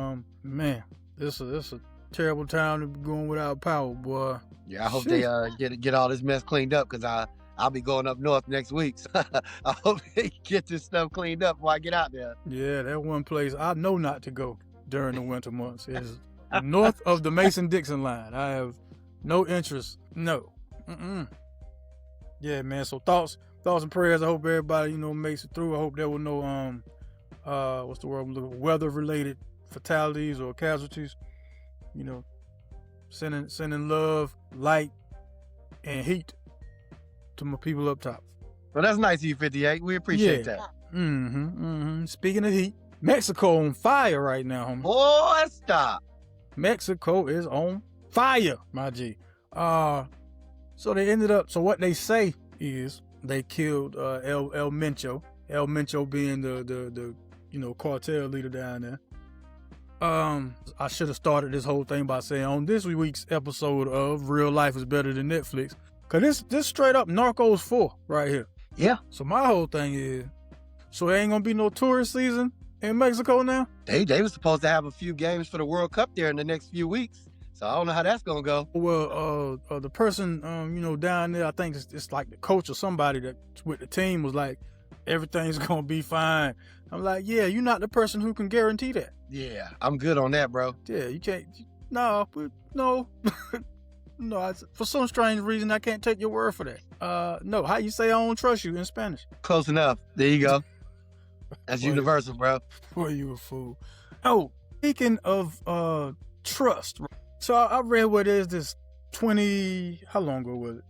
S2: man, this a terrible time to be going without power, boy.
S3: Yeah, I hope they get all this mess cleaned up, because I'll be going up north next week. So I hope they get this stuff cleaned up before I get out there.
S2: Yeah, that one place I know not to go during the winter months is north of the Mason-Dixon line. I have no interest. No. Yeah, man. So thoughts and prayers. I hope everybody, makes it through. I hope there were no what's the word? Weather-related fatalities or casualties. Sending love, light, and heat to my people up top.
S3: Well, that's nice of you, 58. We appreciate that.
S2: Speaking of heat, Mexico on fire right now, homie.
S3: Boy, stop.
S2: Mexico is on fire, my G. So they ended up. So what they say is they killed El Mencho. El Mencho being the cartel leader down there. I should have started this whole thing by saying on this week's episode of Real Life is Better Than Netflix, cause this straight up Narcos 4 right here.
S3: Yeah.
S2: So my whole thing is, so there ain't gonna be no tourist season in Mexico now?
S3: They were supposed to have a few games for the World Cup there in the next few weeks. So I don't know how that's gonna go.
S2: Well, the person, down there, I think it's like the coach or somebody that's with the team was like, everything's gonna be fine. I'm like, yeah, you're not the person who can guarantee that.
S3: Yeah, I'm good on that, bro.
S2: Yeah, you can't. No. No, for some strange reason, I can't take your word for that. No, how you say I don't trust you in Spanish?
S3: Close enough. There you go. That's universal, bro.
S2: Boy, you a fool. Oh, speaking of trust, so I read what is this 20, how long ago was it?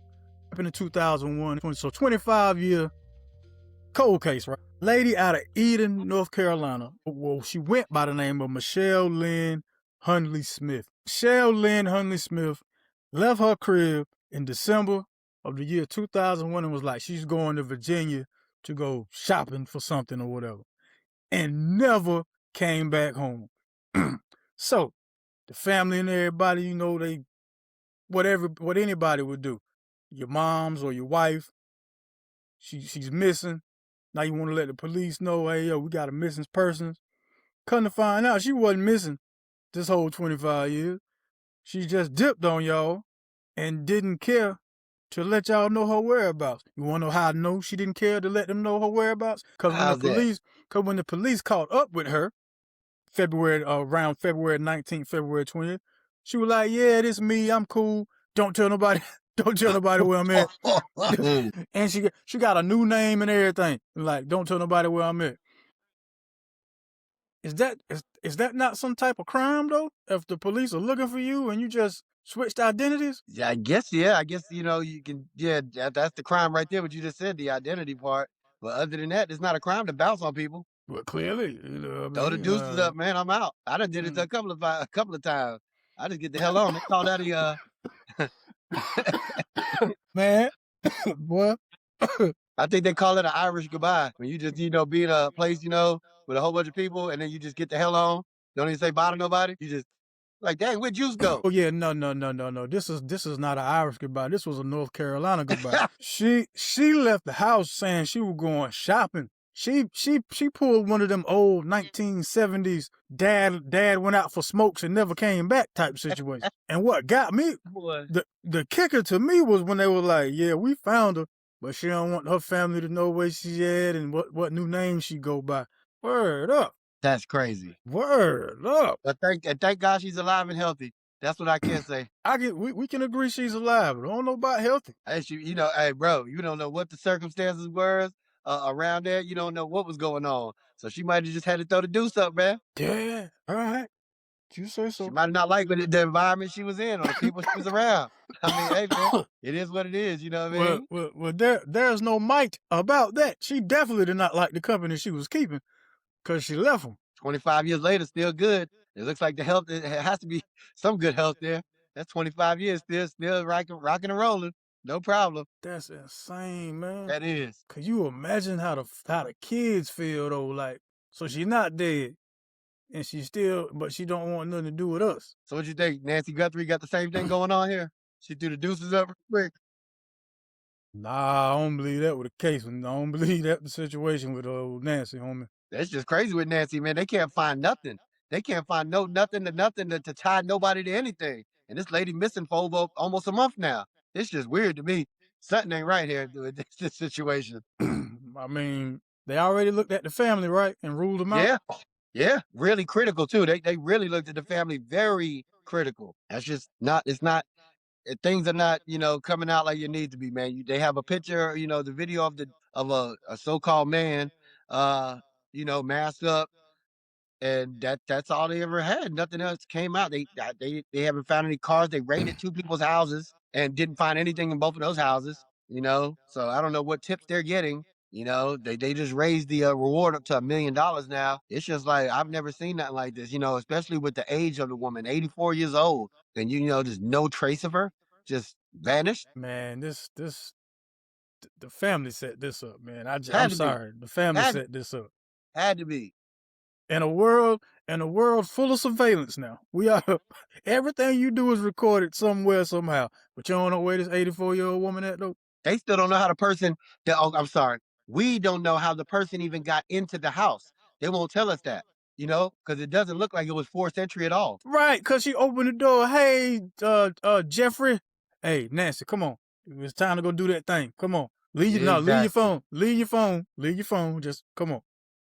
S2: Happened in 2001, so 25-year cold case, right? Lady out of Eden, North Carolina. Well, she went by the name of Michelle Lynn Hundley Smith. Michelle Lynn Hundley Smith left her crib in December of the year 2001 and was like, she's going to Virginia to go shopping for something or whatever, and never came back home. So the family and everybody, they what anybody would do. Your mom's or your wife, she's missing. Now you want to let the police know, hey, yo, we got a missing person. Come to find out, she wasn't missing this whole 25 years. She just dipped on y'all and didn't care to let y'all know her whereabouts. You want to know how I know she didn't care to let them know her whereabouts? Because when the police caught up with her, around February 19th, February 20th, she was like, yeah, this me, I'm cool. Don't tell nobody. Don't tell nobody where I'm at. And she got a new name and everything. Like, don't tell nobody where I'm at. Is that not some type of crime though? If the police are looking for you and you just switched identities?
S3: Yeah, I guess you can. Yeah, that's the crime right there. What you just said, the identity part. But other than that, it's not a crime to bounce on people.
S2: Well, clearly,
S3: throw the deuces up, man. I'm out. I done did it a couple of times. I just get the hell on. They call that
S2: man, boy.
S3: I think they call it an Irish goodbye. When you just, be in a place, with a whole bunch of people, and then you just get the hell on. Don't even say bye to nobody. You just like, dang, where'd Juice go?
S2: Oh yeah, no. This is not an Irish goodbye. This was a North Carolina goodbye. She left the house saying she was going shopping. She pulled one of them old 1970s dad went out for smokes and never came back type situation. And what got me, the kicker to me was when they were like, yeah, we found her, but she don't want her family to know where she's at and what new name she go by. Word up.
S3: That's crazy.
S2: Word up.
S3: But thank God she's alive and healthy. That's what I can say.
S2: We can agree she's alive, but I don't know about healthy.
S3: Hey, hey, bro, you don't know what the circumstances were around there. You don't know what was going on. So she might have just had to throw the deuce up, man.
S2: Yeah, all right. You say
S3: She
S2: so.
S3: might not like the environment she was in or the people she was around. I mean, hey man, it is what it is. You know what I mean?
S2: Well, there's no might about that. She definitely did not like the company she was keeping because she left them.
S3: 25 years later, still good. It looks like the health, it has to be some good health there. That's 25 years, still rocking and rolling. No problem.
S2: That's insane, man.
S3: That is.
S2: Could you imagine how the kids feel though? Like, so she's not dead, and but she don't want nothing to do with us.
S3: So what you think? Nancy Guthrie got the same thing going on here? She threw the deuces up real quick.
S2: Nah, I don't believe that was the case. I don't believe that the situation with Nancy, homie.
S3: That's just crazy with Nancy, man. They can't find nothing. They can't find nothing to tie nobody to anything. And this lady missing for over almost a month now. It's just weird to me. Something ain't right here with this situation.
S2: I mean, they already looked at the family, right, and ruled them out.
S3: Yeah, really critical too. They really looked at the family very critical. That's just not. It's not. Things are not, coming out like you need to be, man. They have a picture, the video of a so-called man, masked up, and that's all they ever had. Nothing else came out. They haven't found any cars. They raided two people's houses and didn't find anything in both of those houses. So I don't know what tips they're getting. They just raised the reward up to $1 million now. It's just like I've never seen nothing like this. Especially with the age of the woman, 84 years old, and there's no trace of her, just vanished.
S2: Man, the family set this up, man. I'm sorry, the family set this up.
S3: Had to be.
S2: In a world full of surveillance now, we are everything you do is recorded somewhere somehow. But you don't know where this 84-year-old woman at though.
S3: They still don't know how the person. I'm sorry. We don't know how the person even got into the house. They won't tell us that, because it doesn't look like it was forced entry at all.
S2: Right, because she opened the door. Hey, Jeffrey. Hey, Nancy, come on. It's time to go do that thing. Come on. Leave your phone. Leave your phone. Just come on.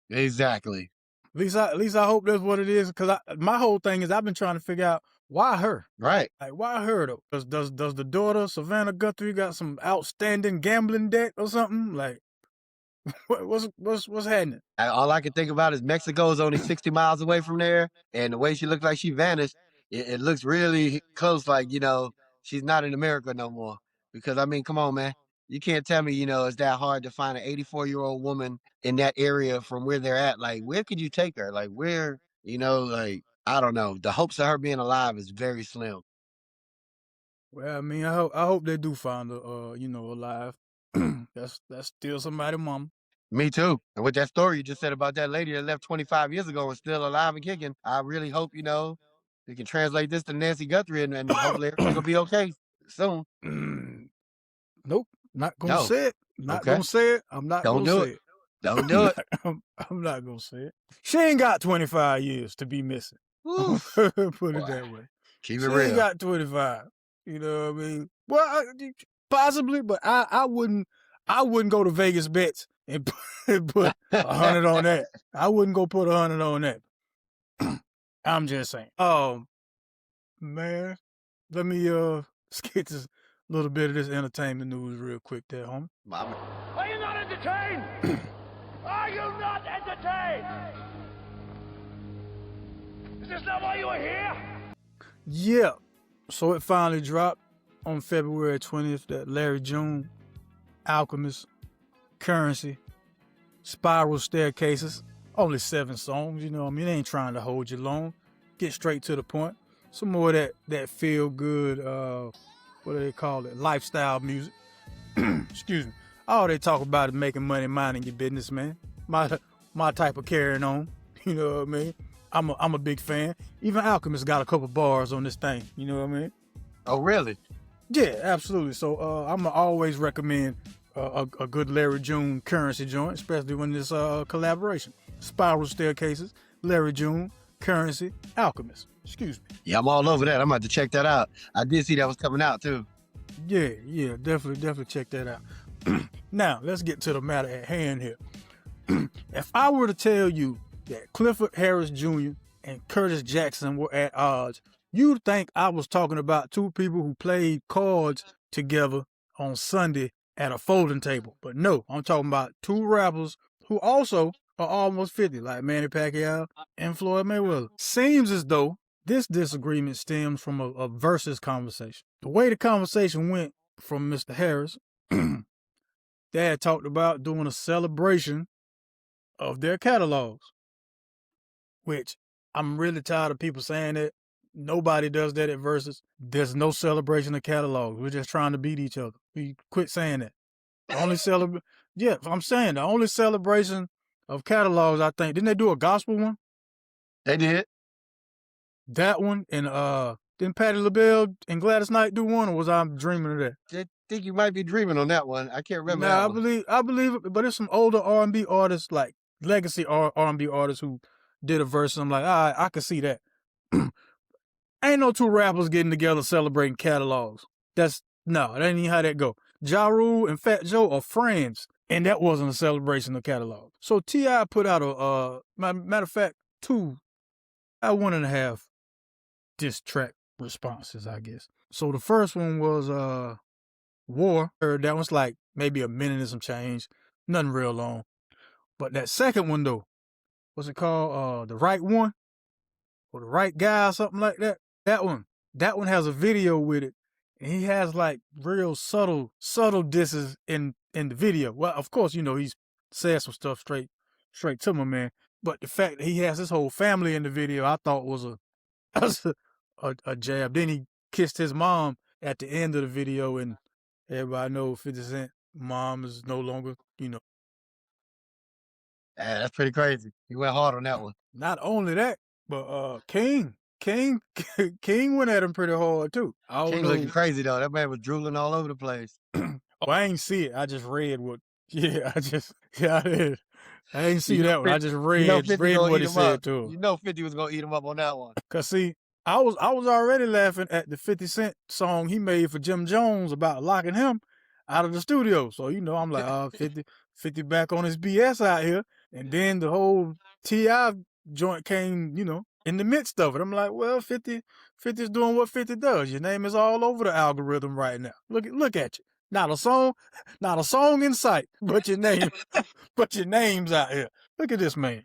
S3: Exactly.
S2: At least I hope that's what it is. Because my whole thing is I've been trying to figure out why her.
S3: Right.
S2: Like why her though? Does the daughter Savannah Guthrie got some outstanding gambling debt or something? Like what's happening?
S3: All I can think about is Mexico is only 60 miles away from there, and the way she looked like she vanished, it looks really close. Like she's not in America no more. Because I mean, come on, man. You can't tell me, it's that hard to find an 84-year-old woman in that area from where they're at. Like, where could you take her? Like, where, like, I don't know. The hopes of her being alive is very slim.
S2: Well, I mean, I hope they do find her, alive. That's still somebody's mama.
S3: Me too. And with that story you just said about that lady that left 25 years ago and still alive and kicking, I really hope, we can translate this to Nancy Guthrie and hopefully everything will be okay soon.
S2: Nope. Not gonna say it. Not gonna say it. I'm not
S3: Don't
S2: gonna
S3: do
S2: say
S3: it. Don't do it.
S2: I'm not gonna say it. She ain't got 25 years to be missing. Put it that way.
S3: Keep it
S2: She
S3: real.
S2: ain't got 25. You know what I mean? Well, possibly, but I wouldn't go to Vegas bets and put 100 on that. I wouldn't go put 100 on that. I'm just saying. Man, let me get this little bit of this entertainment news real quick there, homie.
S4: Are you not entertained? Are you not entertained? Is this not why you are here?
S2: Yeah. So it finally dropped on February 20th that Larry June, Alchemist, Currency, Spiral Staircases, only 7 songs, you know what I mean? They ain't trying to hold you long. Get straight to the point. Some more of that feel good, what do they call it? Lifestyle music. Excuse me. All they talk about is making money, minding your business, man. My type of carrying on. You know what I mean? I'm a big fan. Even Alchemist got a couple bars on this thing. You know what I mean?
S3: Oh, really?
S2: Yeah, absolutely. So I'm going to always recommend a good Larry June Currency joint, especially when it's a collaboration. Spiral Staircases, Larry June, Currency, Alchemist. Excuse me.
S3: Yeah, I'm all over that. I'm about to check that out. I did see that was coming out, too.
S2: Yeah, definitely check that out. Now, let's get to the matter at hand here. If I were to tell you that Clifford Harris Jr. and Curtis Jackson were at odds, you'd think I was talking about two people who played cards together on Sunday at a folding table. But no, I'm talking about two rappers who also are almost 50, like Manny Pacquiao and Floyd Mayweather. Seems as though This disagreement stems from a versus conversation. The way the conversation went from Mr. Harris, they had talked about doing a celebration of their catalogs, which I'm really tired of people saying that. Nobody does that at versus. There's no celebration of catalogs. We're just trying to beat each other. We quit saying that. The only yeah, I'm saying the only celebration of catalogs, I think, didn't they do a gospel one?
S3: They did.
S2: That one, and didn't Patti LaBelle and Gladys Knight do one, or was I dreaming of that?
S3: I think you might be dreaming on that one. I can't remember
S2: Nah,
S3: that one.
S2: I believe it, but it's some older R&B artists, like legacy R&B artists who did a verse. And I'm like, all right, I can see that. Ain't no two rappers getting together celebrating catalogs. That ain't even how that go. Ja Rule and Fat Joe are friends, and that wasn't a celebration of catalogs. So T.I. put out matter of fact, 1.5 diss track responses, I guess. So the first one was War. That was like maybe a minute and some change. Nothing real long. But that second one though, what's it called? The Right One? Or The Right Guy or something like that. That one has a video with it. And he has like real subtle disses in the video. Well, of course, he's said some stuff straight to my man. But the fact that he has his whole family in the video, I thought was a jab. Then he kissed his mom at the end of the video, and everybody knows 50 Cent mom is no longer,
S3: Yeah, that's pretty crazy. He went hard on that one.
S2: Not only that, but King went at him pretty hard too.
S3: King looking crazy though. That man was drooling all over the place.
S2: I ain't see it. I just read what. Yeah, I did. I ain't see that one. I just read what he said to him.
S3: 50 was gonna eat him up on that one.
S2: Cause see, I was already laughing at the 50 Cent song he made for Jim Jones about locking him out of the studio. So I'm like, 50 back on his BS out here, and then the whole T.I. joint came, in the midst of it. I'm like, well, 50's doing what 50 does. Your name is all over the algorithm right now. Look at you. Not a song in sight, but your name's out here. Look at this man.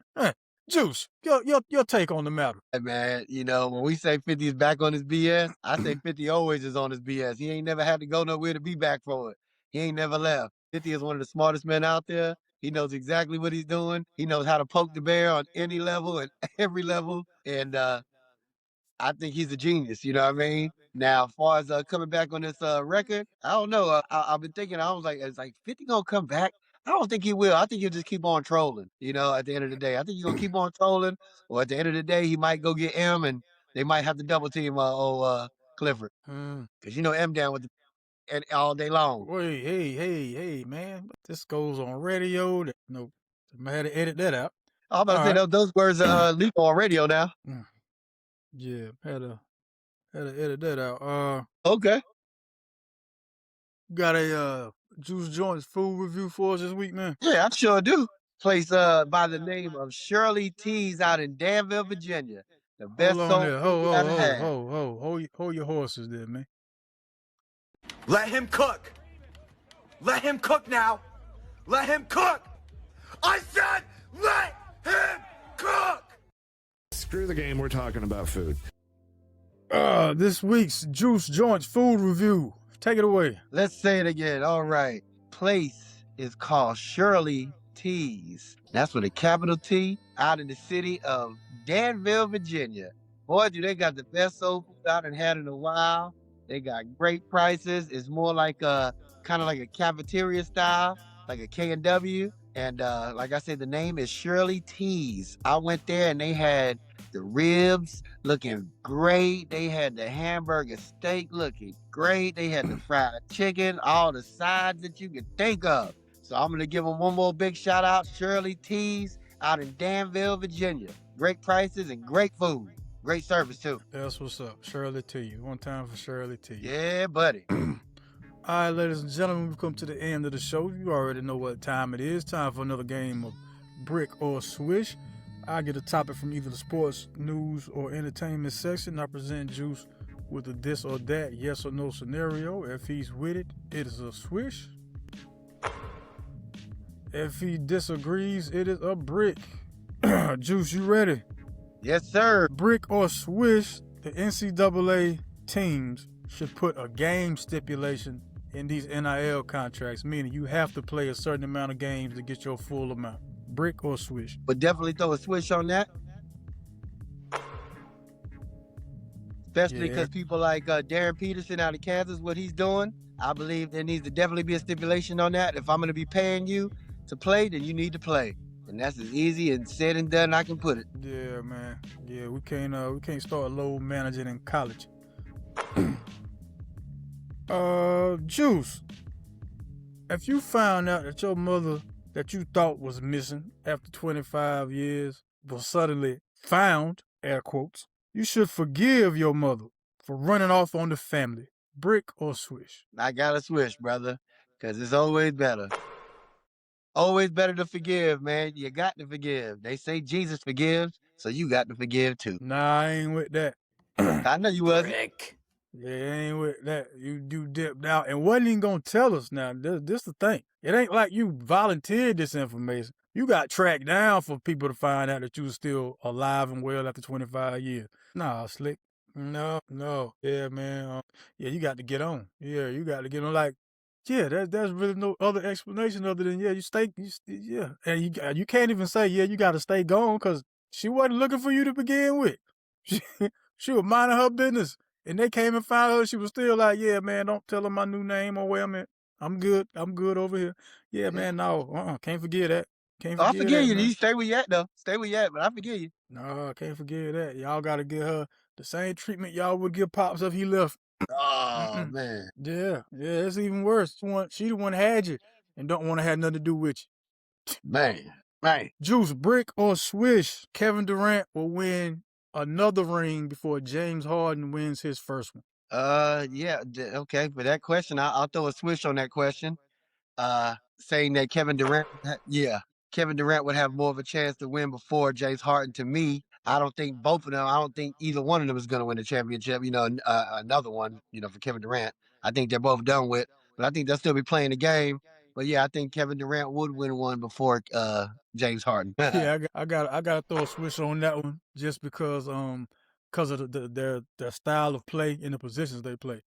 S2: Juice, your take on the matter.
S3: Hey man, when we say 50 is back on his BS, I say 50 always is on his BS. He ain't never had to go nowhere to be back for it. He ain't never left. 50 is one of the smartest men out there. He knows exactly what he's doing. He knows how to poke the bear on any level and every level. And I think he's a genius, you know what I mean? Now, as far as coming back on this record, I don't know. I've been thinking, I was like, is 50 gonna come back? I don't think he will. I think he'll just keep on trolling, at the end of the day. I think he's gonna keep on trolling, or at the end of the day, he might go get M and they might have to double team old Clifford. Because M down with and all day long.
S2: Wait, hey, man. This goes on radio. No, I had to edit that out.
S3: I'm about to say those words leak on radio now.
S2: Yeah, had to edit that out.
S3: Okay.
S2: Got a Juice Joints food review for us this week, man?
S3: Yeah, I sure do. Place by the name of Shirley Teas out in Danville, Virginia. The best soul food I've had.
S2: Hold your horses there, man.
S1: Let him cook. Let him cook now. Let him cook. I said let him cook.
S5: Screw the game, we're talking about food.
S2: This week's Juice Joints food review. Take it away.
S3: Let's say it again. All right. Place is called Shirley Teas. That's with a capital T, out in the city of Danville, Virginia. Boy, do they got the best soul food I done had in a while. They got great prices. It's more like kind of like a cafeteria style, like a K&W. And like I said, the name is Shirley Teas. I went there and they had the ribs looking great. They had the hamburger steak looking great. They had the fried chicken, all the sides that you could think of. So I'm going to give them one more big shout out. Shirley Teas out in Danville, Virginia. Great prices and great food. Great service too.
S2: That's what's up. Shirley T. One time for Shirley T.
S3: Yeah, buddy.
S2: All right, ladies and gentlemen, we've come to the end of the show. You already know what time it is. Time for another game of Brick or Swish. I get a topic from either the sports, news, or entertainment section. I present Juice with a this or that, yes or no scenario. If he's with it, it is a swish. If he disagrees, it is a brick. Juice, you ready?
S3: Yes, sir.
S2: Brick or swish, The NCAA teams should put a game stipulation in these NIL contracts, meaning you have to play a certain amount of games to get your full amount. Brick or swish?
S3: But definitely throw a switch on that. Especially because people like Darren Peterson out of Kansas, what he's doing, I believe there needs to definitely be a stipulation on that. If I'm going to be paying you to play, then you need to play. And that's as easy and said and done I can put it.
S2: Yeah, man. Yeah, we can't start load managing in college. Juice. If you found out that your mother that you thought was missing after 25 years was suddenly found, air quotes, you should forgive your mother for running off on the family. Brick or swish?
S3: I got to swish, brother, because it's always better. Always better to forgive, man. You got to forgive. They say Jesus forgives, so you got to forgive too.
S2: Nah, I ain't with that.
S3: I know you wasn't.
S2: Brick. Yeah, I ain't with that. You dipped out and wasn't even gonna tell us now. This the thing. It ain't like you volunteered this information. You got tracked down for people to find out that you was still alive and well after 25 years. Nah, Slick. No. Yeah, man. Yeah, you got to get on. Yeah, you got to get on. Like, yeah, there's really no other explanation other than, yeah. And you can't even say, yeah, you got to stay gone because she wasn't looking for you to begin with. She was minding her business. And they came and found her. She was still like, yeah, man, don't tell her my new name or where I'm at. I'm good over here. Yeah, man, no. Can't forget that.
S3: I forgive you. Man. You stay where you at, though. Stay where you at, but I forgive you.
S2: No, I can't forget that. Y'all got to give her the same treatment y'all would give Pops if he left.
S3: Oh, man.
S2: Yeah, it's even worse. She the one had you and don't want to have nothing to do with you.
S3: Man.
S2: Juice, brick or swish, Kevin Durant will win another ring before James Harden wins his first one.
S3: Yeah, okay. For that question, I'll throw a switch on that question. Saying that Kevin Durant would have more of a chance to win before James Harden. To me, I don't think both of them. I don't think either one of them is going to win the championship. Another one. For Kevin Durant. I think they're both done with. But I think they'll still be playing the game. But yeah, I think Kevin Durant would win one before James Harden.
S2: Yeah, I got to throw a switch on that one just because of their style of play and the positions they play.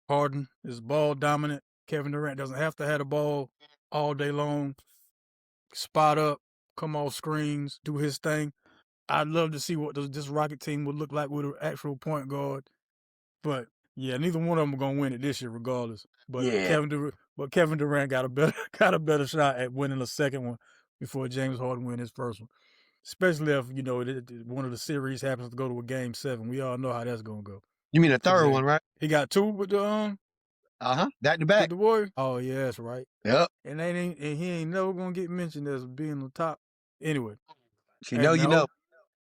S2: Harden is ball dominant. Kevin Durant doesn't have to have the ball all day long. Spot up, come off screens, do his thing. I'd love to see what this Rocket team would look like with an actual point guard. But yeah, neither one of them are gonna win it this year, regardless. But yeah. Kevin Durant got a better shot at winning the second one before James Harden win his first one. Especially if one of the series happens to go to a Game 7. We all know how that's gonna go.
S3: You mean a third one, right?
S2: He got two with the
S3: back to back.
S2: With the Warriors. Oh yeah, that's right.
S3: Yep.
S2: And he ain't never gonna get mentioned as being on top. Anyway,
S3: you know.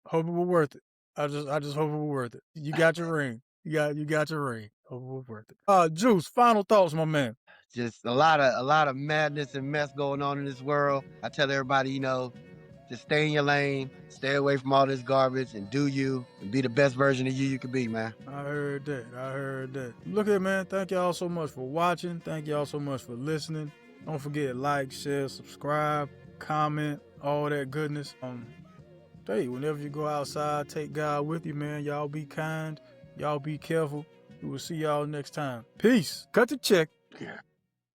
S2: Hope it was worth it. I just hope it was worth it. You got your ring. You got your ring. Hope it was worth it. Juice. Final thoughts, my man.
S3: Just a lot of madness and mess going on in this world. I tell everybody, just stay in your lane, stay away from all this garbage, and do you, and be the best version of you can be, man.
S2: I heard that. Look at man, thank y'all so much for watching. Thank y'all so much for listening. Don't forget, like, share, subscribe, comment, all that goodness. Hey, whenever you go outside, take God with you, man. Y'all be kind. Y'all be careful. We will see y'all next time. Peace. Cut the check.
S3: Yeah.